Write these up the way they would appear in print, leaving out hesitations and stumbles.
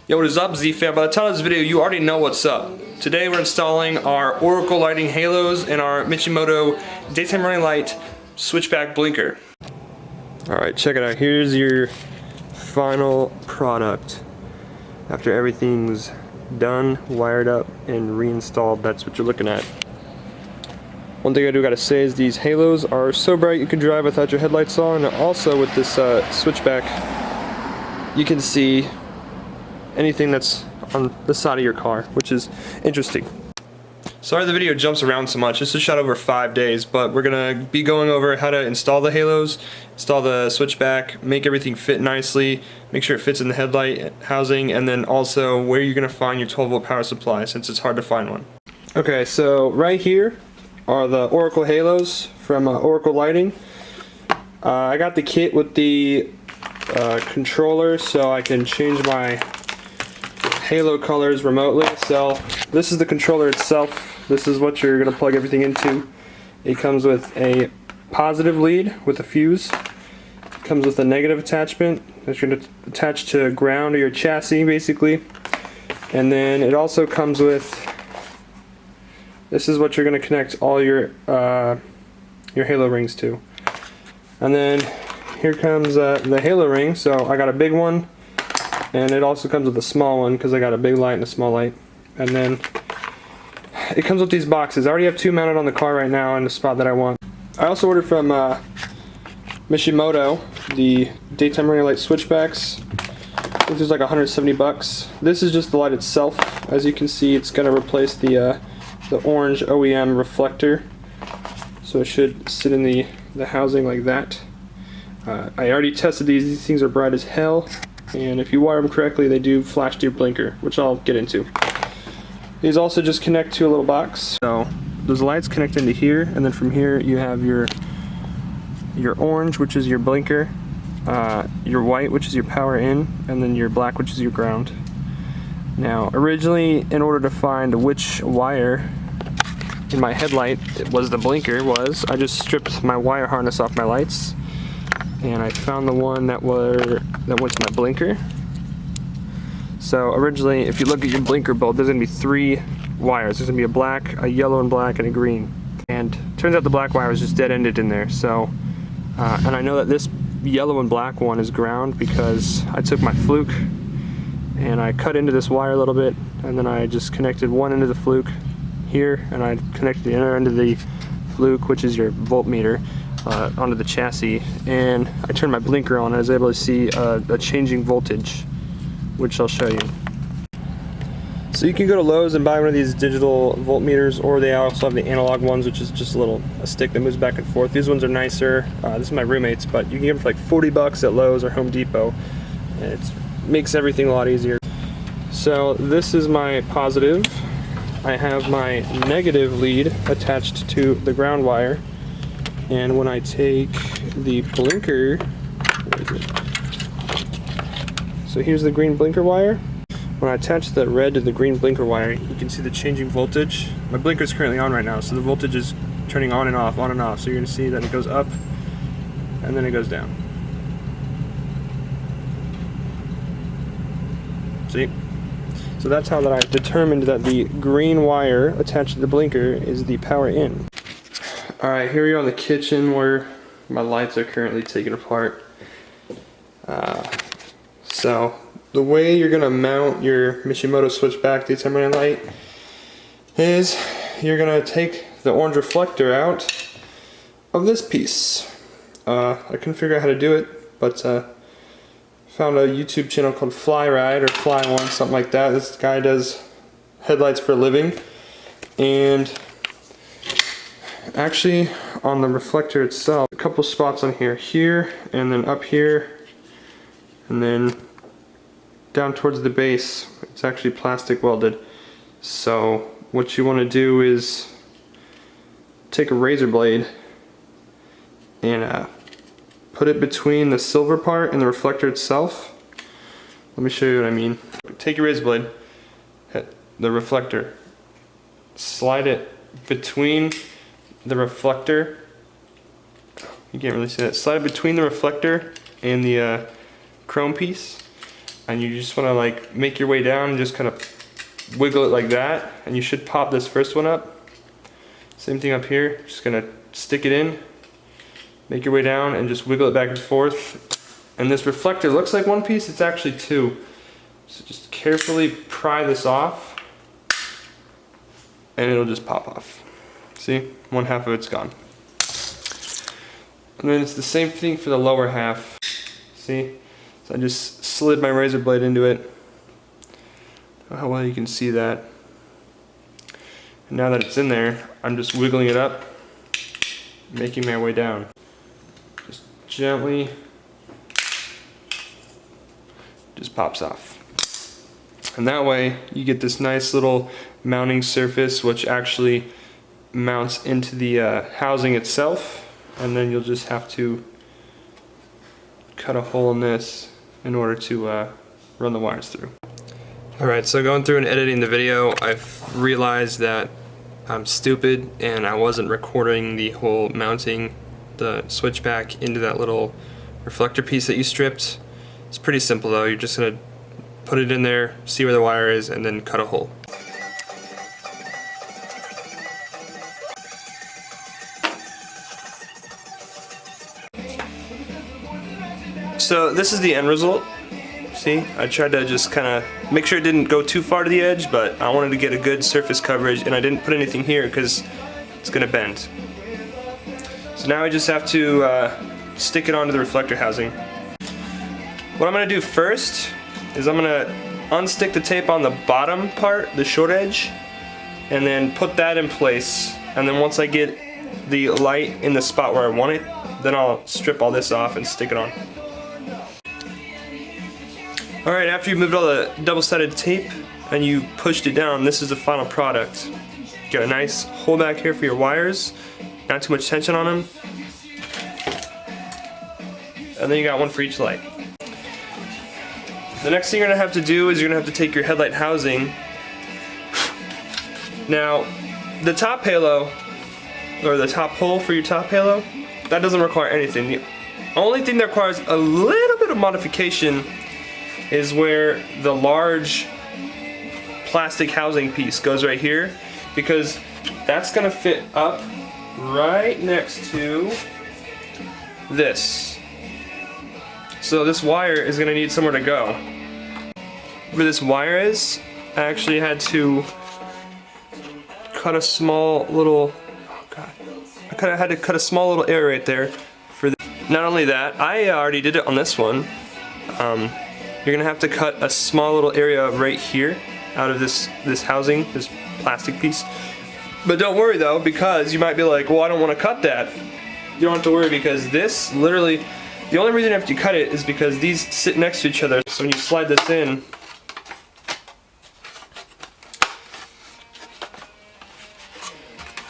Yo, what is up, Z-Fam? By the time of this video, you already know what's up. Today we're installing our Oracle lighting halos and our Michimoto daytime running light switchback blinker. Alright, check it out. Here's your final product. After everything's done, wired up, and reinstalled, that's what you're looking at. One thing I do gotta say is these halos are so bright you can drive without your headlights on, and also with this switchback you can see anything that's on the side of your car, which is interesting. Sorry the video jumps around so much. This is shot over 5 days, but we're gonna be going over how to install the halos, install the switchback, make everything fit nicely, make sure it fits in the headlight housing, and then also where you're gonna find your 12-volt power supply since it's hard to find one. Okay, so right here are the Oracle halos from Oracle Lighting. I got the kit with the controller so I can change my halo colors remotely. So this is the controller itself. This is what you're going to plug everything into. It comes with a positive lead with a fuse. It comes with a negative attachment that you're going to attach to ground or your chassis basically. And then it also comes with, this is what you're going to connect all your halo rings to. And then here comes the halo ring. So I got a big one, and it also comes with a small one because I got a big light and a small light. And then it comes with these boxes. I already have two mounted on the car right now in the spot that I want. I also ordered from Michimoto the daytime running light switchbacks. I think there's like 170 bucks. This is just the light itself. As you can see, it's going to replace the orange OEM reflector. So it should sit in the housing like that. I already tested these. These things are bright as hell. And if you wire them correctly, they do flash to your blinker, which I'll get into. These also just connect to a little box. So those lights connect into here, and then from here you have your orange, which is your blinker, your white, which is your power in, and then your black, which is your ground. Now, originally, in order to find which wire in my headlight was the blinker, I just stripped my wire harness off my lights, and I found the one that went to my blinker. So originally, if you look at your blinker bulb, there's going to be 3 wires. There's going to be a black, a yellow and black, and a green. And turns out the black wire is just dead-ended in there. So, and I know that this yellow and black one is ground because I took my fluke and I cut into this wire a little bit, and then I just connected one end of the fluke here, and I connected the other end of the fluke, which is your voltmeter, onto the chassis, and I turned my blinker on and I was able to see a changing voltage, which I'll show you. So you can go to Lowe's and buy one of these digital voltmeters, or they also have the analog ones, which is just a stick that moves back and forth. These ones are nicer. This is my roommate's, but you can get them for like 40 bucks at Lowe's or Home Depot. And it makes everything a lot easier. So this is my positive. I have my negative lead attached to the ground wire. And when I take the blinker, so here's the green blinker wire. When I attach the red to the green blinker wire, you can see the changing voltage. My blinker is currently on right now, so the voltage is turning on and off, on and off. So you're going to see that it goes up and then it goes down. See? So that's how that I determined that the green wire attached to the blinker is the power in. Alright, here we are in the kitchen where my lights are currently taken apart. So the way you're going to mount your Michimoto switchback daytime running light is you're going to take the orange reflector out of this piece. I couldn't figure out how to do it, but found a YouTube channel called Fly Ride or Fly One, something like that. This guy does headlights for a living, and actually on the reflector itself, a couple spots on here, and then up here, and then down towards the base, it's actually plastic welded. So what you want to do is take a razor blade and put it between the silver part and the reflector itself. Let me show you what I mean. Take your razor blade, hit the reflector, slide it between the reflector. You can't really see that. Slide it between the reflector and the chrome piece, and you just want to like make your way down and just kind of wiggle it like that, and you should pop this first one up. Same thing up here, just gonna stick it in, make your way down, and just wiggle it back and forth. And this reflector looks like one piece, it's actually two. So just carefully pry this off, and it'll just pop off. See, one half of it's gone. And then it's the same thing for the lower half. See? So I just slid my razor blade into it. I don't know how well you can see that. And now that it's in there, I'm just wiggling it up, making my way down. Just gently, just pops off. And that way you get this nice little mounting surface which actually mounts into the housing itself, and then you'll just have to cut a hole in this in order to run the wires through. Alright, so going through and editing the video, I've realized that I'm stupid and I wasn't recording the whole mounting the switchback into that little reflector piece that you stripped. It's pretty simple though, you're just going to put it in there, see where the wire is, and then cut a hole. So this is the end result. See, I tried to just kind of make sure it didn't go too far to the edge, but I wanted to get a good surface coverage, and I didn't put anything here because it's going to bend. So now I just have to stick it onto the reflector housing. What I'm going to do first is I'm going to unstick the tape on the bottom part, the short edge, and then put that in place, and then once I get the light in the spot where I want it, then I'll strip all this off and stick it on. Alright, after you've moved all the double-sided tape and you pushed it down, this is the final product. Got a nice hole back here for your wires, not too much tension on them, and then you got one for each light. The next thing you're going to have to do is you're going to have to take your headlight housing. Now, the top halo, or the top hole for your top halo, that doesn't require anything. The only thing that requires a little bit of modification is where the large plastic housing piece goes right here, because that's going to fit up right next to this. So this wire is going to need somewhere to go. Where this wire is, I actually had to cut a small little, I had to cut a small little area right there for not only that, I already did it on this one. You're gonna have to cut a small little area right here out of this housing, this plastic piece. But don't worry though, because you might be like, well, I don't want to cut that. You don't have to worry, because this literally, the only reason you have to cut it is because these sit next to each other. So when you slide this in,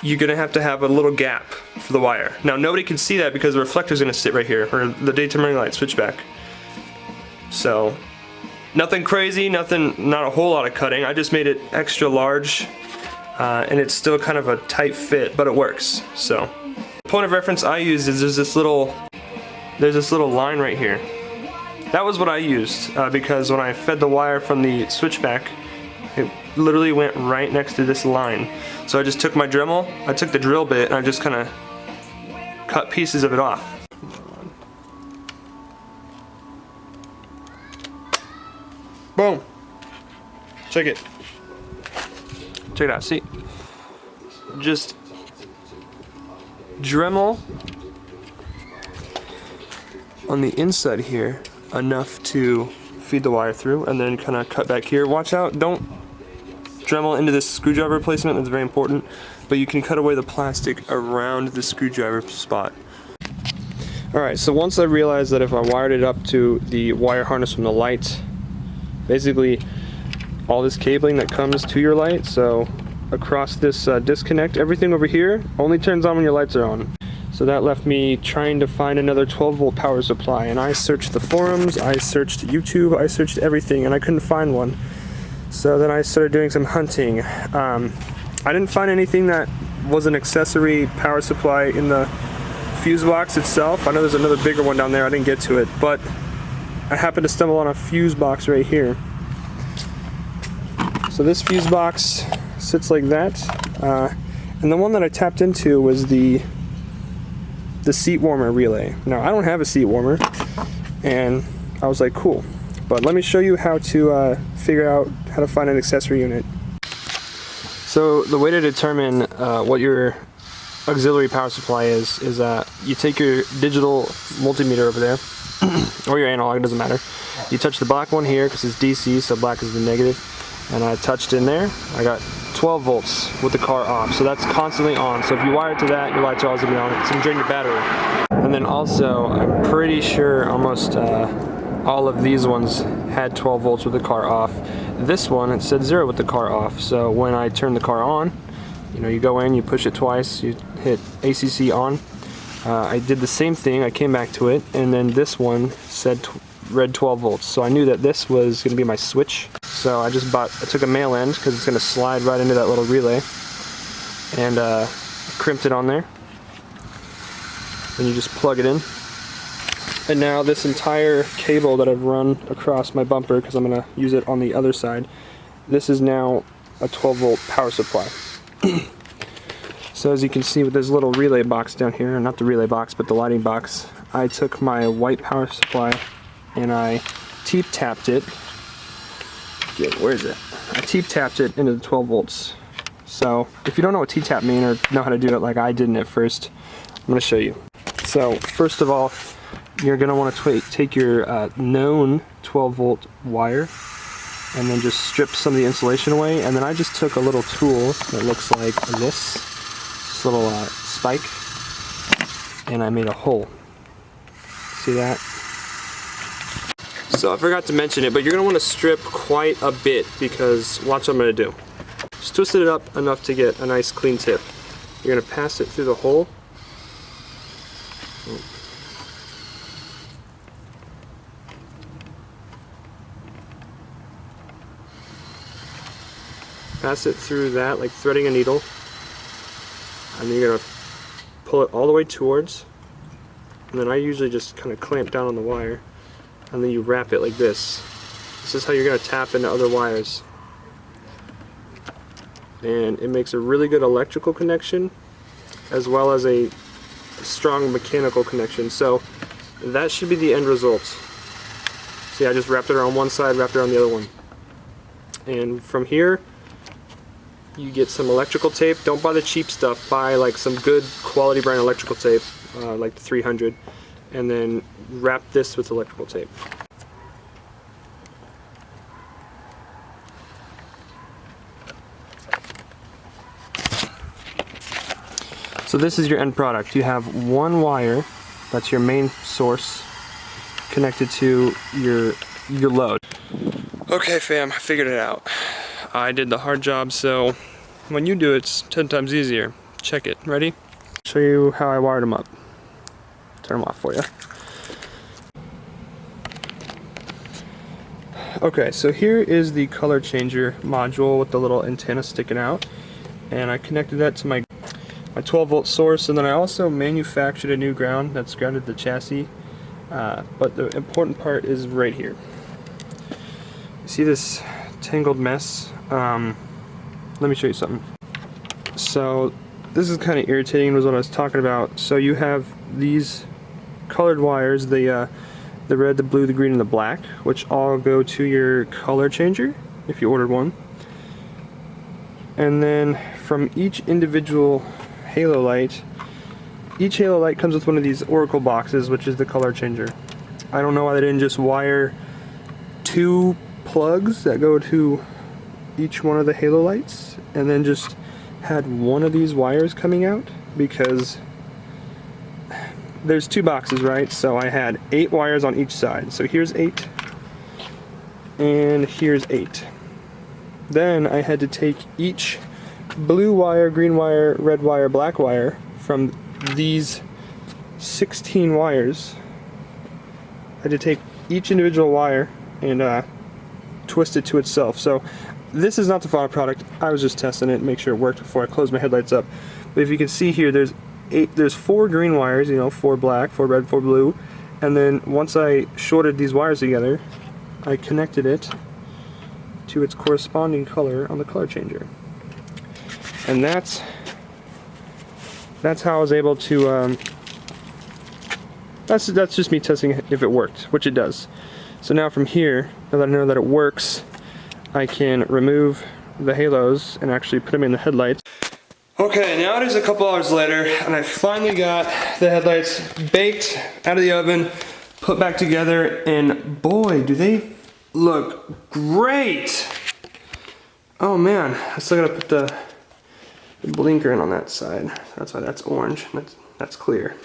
you're gonna have to have a little gap for the wire. Now nobody can see that because the reflector's gonna sit right here, or the daytime running light switchback. So nothing crazy, not a whole lot of cutting. I just made it extra large, and it's still kind of a tight fit, but it works. So point of reference I used is there's this little line right here. That was what I used, because when I fed the wire from the switchback, it literally went right next to this line. So I just took my Dremel, I took the drill bit, and I just kind of cut pieces of it off. Boom. Check it. Check it out, see? Just Dremel on the inside here enough to feed the wire through, and then kind of cut back here. Watch out, don't Dremel into this screwdriver replacement, that's very important, but you can cut away the plastic around the screwdriver spot. Alright, so once I realized that if I wired it up to the wire harness from the light, basically all this cabling that comes to your light, so across this disconnect, everything over here only turns on when your lights are on. So that left me trying to find another 12-volt power supply, and I searched the forums, I searched YouTube, I searched everything, and I couldn't find one. So then I started doing some hunting. I didn't find anything that was an accessory power supply in the fuse box itself. I know there's another bigger one down there, I didn't get to it, but I happened to stumble on a fuse box right here. So this fuse box sits like that, and the one that I tapped into was the seat warmer relay. Now I don't have a seat warmer, and I was like, cool. But let me show you how to figure out how to find an accessory unit. So the way to determine what your auxiliary power supply is you take your digital multimeter over there, or your analog, it doesn't matter. You touch the black one here because it's DC, so black is the negative. And I touched in there. I got 12 volts with the car off, so that's constantly on. So if you wire it to that, your lights are always gonna be on. It's gonna drain your battery. And then also, I'm pretty sure almost all of these ones had 12 volts with the car off. This one, it said 0 with the car off. So when I turn the car on, you know, you go in, you push it twice, you hit ACC on. I did the same thing, I came back to it, and then this one said read 12 volts. So I knew that this was gonna be my switch. So I took a male end because it's gonna slide right into that little relay, and crimped it on there. And you just plug it in. And now this entire cable that I've run across my bumper, because I'm gonna use it on the other side, this is now a 12 volt power supply. So as you can see with this little relay box down here, not the relay box, but the lighting box, I took my white power supply and I teep tapped it. Where is it? I teep tapped it into the 12 volts. So if you don't know what T-tap mean or know how to do it like I didn't at first, I'm going to show you. So first of all, you're going to want to take your known 12 volt wire and then just strip some of the insulation away. And then I just took a little tool that looks like this little spike, and I made a hole. See that? So I forgot to mention it, but you're going to want to strip quite a bit because watch what I'm going to do. Just twist it up enough to get a nice clean tip. You're going to pass it through the hole. Pass it through that like threading a needle, and then you're going to pull it all the way towards, and then I usually just kind of clamp down on the wire, and then you wrap it like this. This is how you're going to tap into other wires, and it makes a really good electrical connection as well as a strong mechanical connection. So that should be the end result. See, I just wrapped it around one side, wrapped it around the other one, and from here you get some electrical tape. Don't buy the cheap stuff, buy like some good quality brand electrical tape, like the 300, and then wrap this with electrical tape. So this is your end product. You have one wire, that's your main source, connected to your load. Okay fam, I figured it out. I did the hard job, so when you do it, it's 10 times easier. Check it. Ready? Show you how I wired them up. Turn them off for you. Okay, so here is the color changer module with the little antenna sticking out, and I connected that to my 12 volt source, and then I also manufactured a new ground that's grounded the chassis, but the important part is right here. You see this tangled mess? Let me show you something. So this is kind of irritating, was what I was talking about. So you have these colored wires, the red, the blue, the green, and the black, which all go to your color changer if you ordered one. And then from each individual halo light, each halo light comes with one of these Oracle boxes, which is the color changer. I don't know why they didn't just wire 2 plugs that go to each one of the halo lights and then just had one of these wires coming out, because there's 2 boxes, right? So I had 8 wires on each side. So here's 8 and here's 8. Then I had to take each blue wire, green wire, red wire, black wire from these 16 wires. I had to take each individual wire and twist it to itself. So this is not the final product. I was just testing it and make sure it worked before I closed my headlights up. But if you can see here, there's 4 green wires, you know, 4 black, 4 red, 4 blue, And then once I shorted these wires together, I connected it to its corresponding color on the color changer. And that's how I was able to, that's just me testing if it worked, which it does. So now from here, now that I know that it works, I can remove the halos and actually put them in the headlights. Okay, now it is a couple hours later, and I finally got the headlights baked out of the oven, put back together, and boy, do they look great! Oh man, I still gotta put the blinker in on that side. That's why that's orange, that's clear.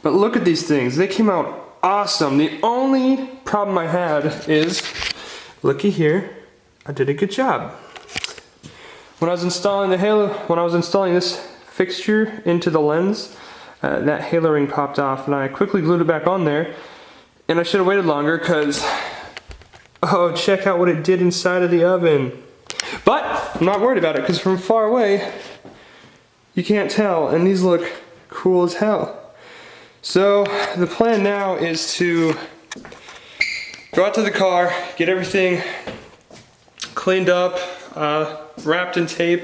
But look at these things, they came out awesome. The only problem I had is, looky here, I did a good job. When I was installing this fixture into the lens, that halo ring popped off, and I quickly glued it back on there. And I should have waited longer because, oh, check out what it did inside of the oven. But I'm not worried about it because from far away, you can't tell, and these look cool as hell. So the plan now is to go out to the car, get everything cleaned up, wrapped in tape,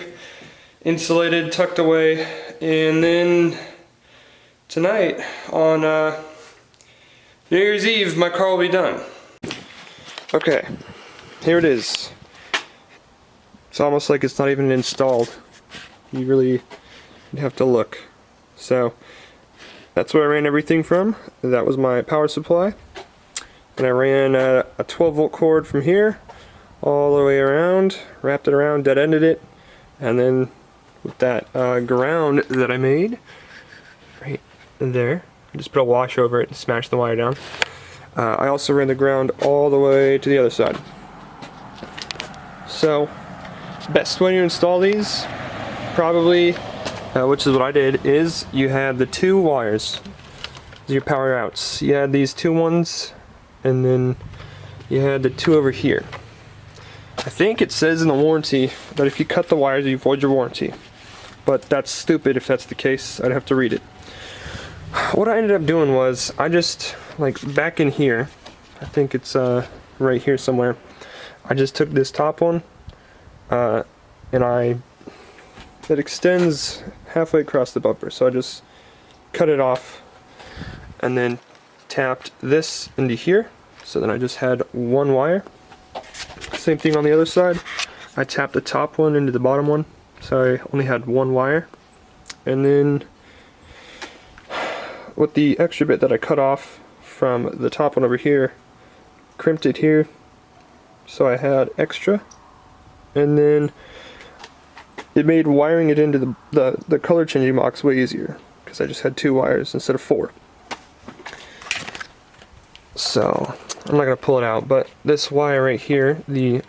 insulated, tucked away, and then tonight on New Year's Eve my car will be done. Okay, here it is. It's almost like it's not even installed. You really have to look. So that's where I ran everything from. That was my power supply, and I ran a 12-volt cord from here all the way around, wrapped it around, dead-ended it, and then with that ground that I made right there, I just put a wash over it and smashed the wire down. I also ran the ground all the way to the other side. So, best way to install these, probably, which is what I did, is you had the two wires, your power outs. You had these two ones, and then you had the two over here. I think it says in the warranty that if you cut the wires, you void your warranty. But that's stupid if that's the case. I'd have to read it. What I ended up doing was, I just, like back in here, I think it's right here somewhere, I just took this top one, and it extends halfway across the bumper. So I just cut it off, and then tapped this into here. So then I just had one wire. Same thing on the other side. I tapped the top one into the bottom one, so I only had one wire. And then with the extra bit that I cut off from the top one over here, crimped it here so I had extra. And then it made wiring it into the color changing box way easier because I just had two wires instead of four. So I'm not going to pull it out, but this wire right here, the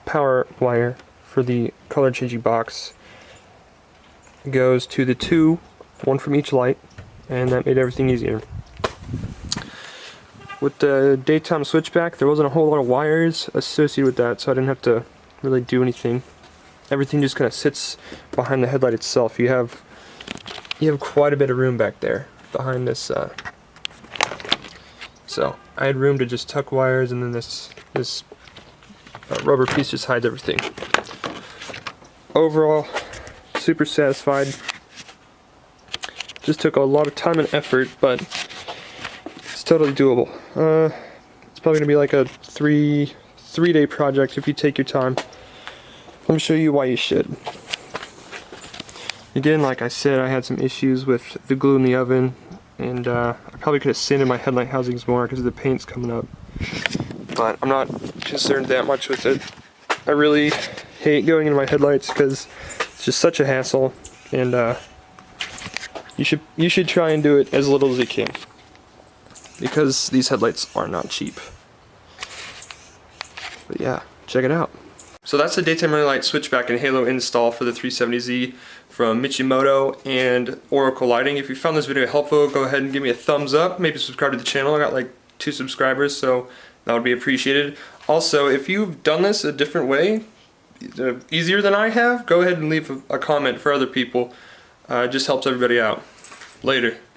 power wire for the color changing box, goes to the two, one from each light, and that made everything easier. With the daytime switchback, there wasn't a whole lot of wires associated with that, so I didn't have to really do anything. Everything just kind of sits behind the headlight itself. You have quite a bit of room back there behind this. So I had room to just tuck wires, and then this rubber piece just hides everything. Overall, super satisfied. Just took a lot of time and effort, but it's totally doable. It's probably gonna be like a three-day project if you take your time. Let me show you why you should. Again, like I said, I had some issues with the glue in the oven, and I probably could have sanded my headlight housings more because the paint's coming up. But I'm not concerned that much with it. I really hate going into my headlights because it's just such a hassle, and you should try and do it as little as you can, because these headlights are not cheap. But yeah, check it out. So that's the daytime running light switchback and halo install for the 370Z from Michimoto and Oracle Lighting. If you found this video helpful, go ahead and give me a thumbs up. Maybe subscribe to the channel. I got like 2 subscribers, so that would be appreciated. Also, if you've done this a different way, easier than I have, go ahead and leave a comment for other people. It just helps everybody out. Later.